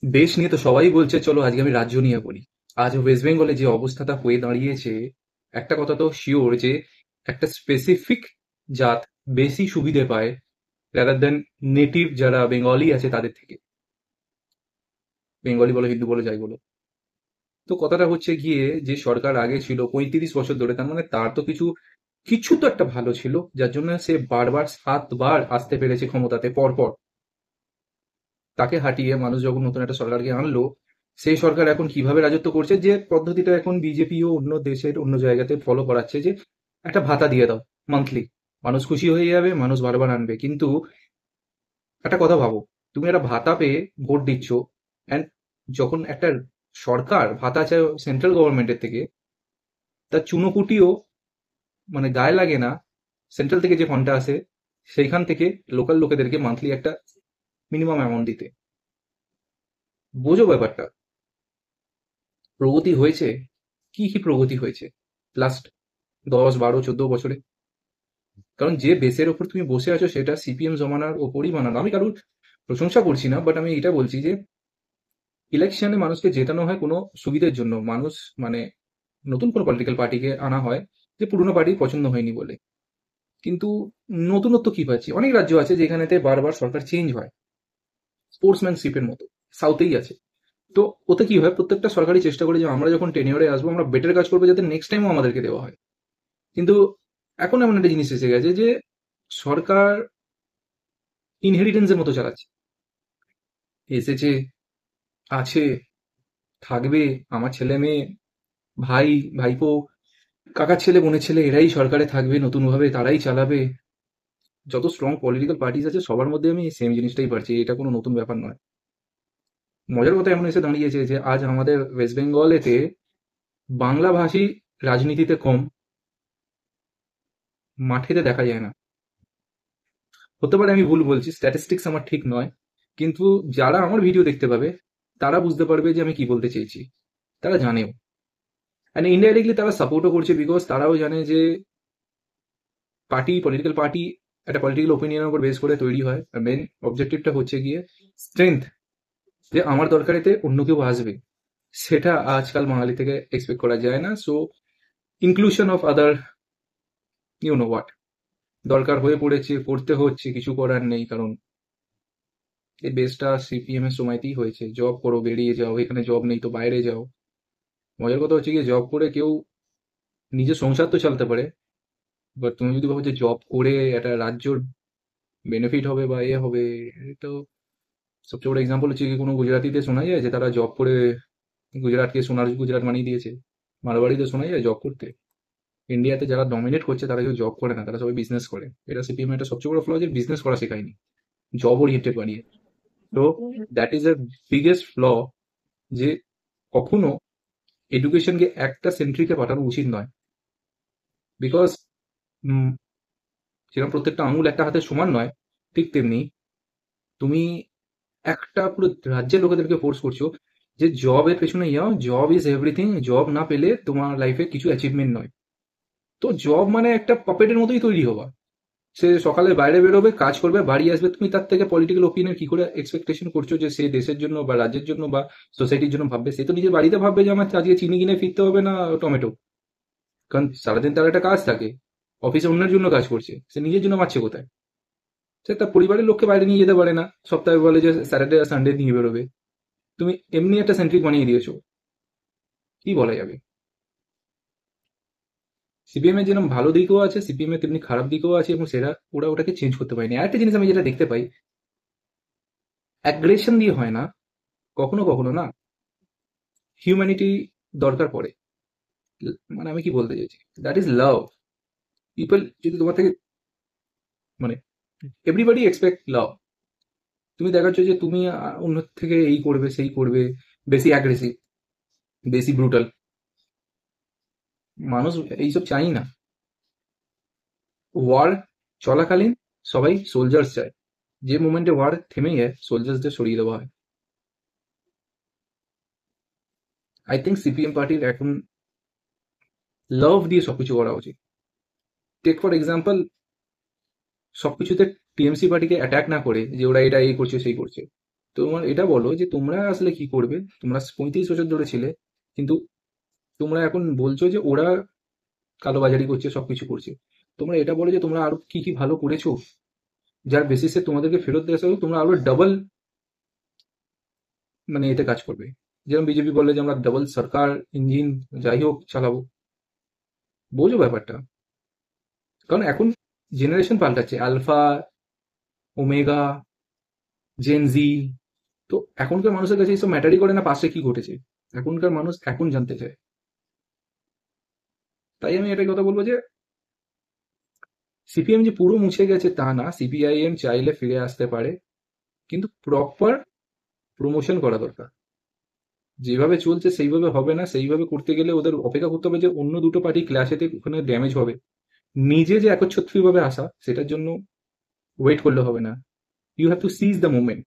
দেশ নিয়ে তো সবাই বলছে, চলো আজকে আমি রাজ্য নিয়ে বলি। আজ ওয়েস্ট বেঙ্গলে যে অবস্থাটা হয়ে দাঁড়িয়েছে, একটা কথা তো শিওর যে একটা স্পেসিফিক জাত বেশি সুবিধে পায় রাদার দেন নেটিভ যারা বেঙ্গলি আছে তাদের থেকে। বেঙ্গলি বলো, হিন্দু বলো, যাই বলো। তো কথাটা হচ্ছে গিয়ে, যে সরকার আগে ছিল 35 বছর ধরে, তার মানে তার তো কিছু কিছু তো একটা ভালো ছিল, যার জন্য সে বারবার 7বার আসতে পেরেছে ক্ষমতাতে পরপর। তাকে হাঁটিয়ে মানুষ যখন নতুন একটা সরকারকে আনলো, সেই সরকার এখন কিভাবে রাজত্ব করছে, যে পদ্ধতিটা এখন বিজেপি ও অন্য দেশের অন্য জায়গাতে ফলো করাচ্ছে, যে একটা ভাতা দিয়ে দাও মান্থলি, মানুষ খুশি হয়ে যাবে, মানুষ বারবার আনবে। কিন্তু একটা কথা ভাবো, তুমি একটা ভাতা পেয়ে ভোট দিচ্ছ, অ্যান্ড যখন একটা সরকার ভাতা চায় সেন্ট্রাল গভর্নমেন্টের থেকে, তার চুনোপুটিও মানে গায়ে লাগে না সেন্ট্রাল থেকে যে ফান্ডটা আসে সেইখান থেকে লোকাল লোকেদেরকে মান্থলি একটা মিনিমাম অ্যামাউন্ট দিতে। বোঝো ব্যাপারটা। প্রগতি হয়েছে? কি কি প্রগতি হয়েছে লাস্ট 10, 12, 14 বছরে? কারণ যে বেসের ওপর তুমি বসে আছো সেটা সিপিএম জমানার ওপরই বানানো। আমি কারোর প্রশংসা করছি না, বাট আমি এটা বলছি যে ইলেকশনে মানুষকে জেতানো হয় কোনো সুবিধের জন্য। মানুষ মানে নতুন কোনো পলিটিক্যাল পার্টিকে আনা হয় যে পুরনো পার্টি পছন্দ হয়নি বলে। কিন্তু নতুনত্ব কি পাচ্ছি? অনেক রাজ্য আছে যেখানেতে বারবার সরকার চেঞ্জ হয়, স্পোর্টসম্যানশিপের মতো। সাউথেই আছে। তো ওতে কি হয়, প্রত্যেকটা সরকারি চেষ্টা করে যে আমরা যখন টেনিওরে আসবো আমরা বেটার কাজ করবো যাতে নেক্সট টাইমও আমাদেরকে দেওয়া হয়। কিন্তু এখন এমন একটা জিনিস এসে গেছে যে সরকার ইনহেরিটেন্সের মতো চালাচ্ছে। এসেছে, আছে, থাকবে, আমার ছেলে মেয়ে, ভাই, ভাইপো, কাকার ছেলে, বোনের ছেলে, এরাই সরকারে থাকবে, নতুন ভাবে তারাই চালাবে। যত স্ট্রং পলিটিক্যাল পার্টিস আছে সবার মধ্যে আমি সেম জিনিসটাই পাচ্ছি, এটা কোনো নতুন ব্যাপার নয়। মজার কথা এমন এসে দাঁড়িয়েছে যে আজ আমাদের ওয়েস্ট বেঙ্গলেতে বাংলাভাষী রাজনীতিতে কম, মাঠেতে দেখা যায় না। হতে পারে আমি ভুল বলছি, স্ট্যাটিস্টিক্স আমার ঠিক নয়, কিন্তু যারা আমার ভিডিও দেখতে পাবে তারা বুঝতে পারবে যে আমি কি বলতে চেয়েছি। তারা জানেও, অ্যান্ড ইনডাইরেক্টলি তারা সাপোর্টও করছে, বিকজ তারাও জানে যে পলিটিক্যাল পার্টি একটা পলিটিক্যাল ওপিনিয়নের উপর বেস করে তৈরি হয়। মেন অবজেক্টিভটা হচ্ছে গিয়ে স্ট্রেংথ, যে আমার দরকারিতে অন্য কেউ আসবে, সেটা আজকাল বাঙালি থেকে এক্সপেক্ট করা যায় না। So inclusion of other, you know what, দরকার হয়ে পড়েছে, করতে হচ্ছে, কিছু করার নেই। কারণ এই বেসটা সিপিএম এর সময়তেই হয়েছে, জব করো, বেরিয়ে যাও, এখানে জব নেই তো বাইরে যাও। মজার কথা হচ্ছে গিয়ে, জব করে কেউ নিজের সংসার তো চালাতে পারে, বাট তুমি যদি ভাবো যে জব করে একটা রাজ্যর বেনিফিট হবে বা এ হবে, তো সবচেয়ে বড় এক্সাম্পল হচ্ছে কি, কোনো গুজরাটিতে শোনা যায় যে তারা জব করে গুজরাটকে সোনার গুজরাট বানিয়ে দিয়েছে? মারবাড়িতে শোনা যায় জব করতে? ইন্ডিয়াতে যারা ডমিনেট করছে তারা কেউ জব করে না, তারা সবাই বিজনেস করে। এটা সিপিএম একটা সবচেয়ে বড় ফ্ল, যে বিজনেস করা শেখায়নি, জব ওরিয়েন্টেড বানিয়ে। তো that is a biggest flaw, যে কখনো এডুকেশনকে একটা সেন্ট্রিকে পাঠানো উচিত নয়। বিকজ যেরকম প্রত্যেকটা আঙুল একটা হাতে সমান নয়, ঠিক তেমনি তুমি একটা পুরো রাজ্যের লোকেদেরকে ফোর্স করছো যে জবের পেছনে যাও, জব ইজ এভরিথিং, জব না পেলে তোমার লাইফে কিছু অ্যাচিভমেন্ট নয়। তো জব মানে একটা পপেটের মতোই তৈরি হওয়া। সে সকালে বাইরে বেরোবে, কাজ করবে, বাড়ি আসবে, তুমি তার থেকে পলিটিক্যাল ওপিনিয়ন কি করে এক্সপেকটেশন করছো যে সে দেশের জন্য বা রাজ্যের জন্য বা সোসাইটির জন্য ভাববে? সে তো নিজের বাড়িতে ভাববে যে আমার আজকে চিনি কিনে ফিরতে হবে না টমেটো। কারণ সারাদিন তার একটা কাজ থাকে, অফিসে অন্যের জন্য কাজ করছে, সে নিজের জন্য মারছে কোথায়? সে তার পরিবারের লোককে বাইরে নিয়ে যেতে পারে না, সপ্তাহে বলে যে স্যাটারডে আর সানডে নিয়ে বেরোবে। তুমি এমনি একটা সেন্ট্রিক বানিয়ে দিয়েছো, কি বলা যাবে? সিপিএম এর যেরকম ভালো দিকও আছে, সিপিএম এর তেমনি খারাপ দিকও আছে, এবং সেটা ওরা ওটাকে চেঞ্জ করতে পারেনি। আরেকটা জিনিস আমি যেটা দেখতে পাই, অ্যাগ্রেশন দিয়ে হয় না, কখনো কখনো না হিউম্যানিটি দরকার পড়ে। মানে আমি কি বলতে চাইছি, দ্যাট ইজ লাভ। পিপল যদি তোমার থেকে মানে এভরিবডি এক্সপেক্ট লাভ। তুমি দেখাচ্ছ যে তুমি অন্য থেকে এই করবে সেই করবে, বেশি অ্যাগ্রেসিভ, বেশি ব্রুটাল। মানুষ এইসব চাই না। ওয়ার চলাকালীন সবাই সোলজার্স চায়, যে মোমেন্টে ওয়ার থেমে যায় সোলজার্সদের সরিয়ে দেওয়া হয়। আই থিঙ্ক সিপিএম পার্টির এখন লাভ দিয়ে সবকিছু করা উচিত। টেক ফর এক্সাম্পল, সবকিছুতে টিএমসি পার্টিকে অ্যাটাক না করে যে ওরা এটা এই করছে সেই করছে, তোমার এটা বলো যে তোমরা আসলে কি করবে। তোমরা 35 বছর ধরে ছিলে, কিন্তু তোমরা এখন বলছো যে ওরা কালোবাজারি করছে, সবকিছু করছে। তোমরা এটা বলো যে তোমরা আরো কি কি ভালো করেছো, যার বেসিসে তোমাদেরকে ফেরত দেওয়া হবে, তোমরা আরো ডাবল মানে এতে কাজ করবে। যেরকম বিজেপি বলে যে আমরা ডাবল সরকার, ইঞ্জিন যাই হোক চালাবো। বোঝো ব্যাপারটা। কারণ এখন জেনারেশন পাল্টাচ্ছে, আলফা, ওমেগা, জেনজি। তো এখনকার মানুষের কাছে এইসব ম্যাটারই করে না পাশে কি ঘটেছে। এখনকার মানুষ এখন জানতে চায়। তাই আমি এটাই কথা বলবো যে সিপিএম যে পুরো মুছে গেছে তা না, সিপিআইএম চাইলে ফিরে আসতে পারে, কিন্তু প্রপার প্রমোশন করা দরকার। যেভাবে চলছে সেইভাবে হবে না। সেইভাবে করতে গেলে ওদের অপেক্ষা করতে হবে যে অন্য দুটো পার্টি ক্লাসেতে ওখানে ড্যামেজ হবে। নিজে যে একচ্ছত্রী ভাবে আসা, সেটার জন্য ওয়েট করলে হবে না। You have to seize the moment.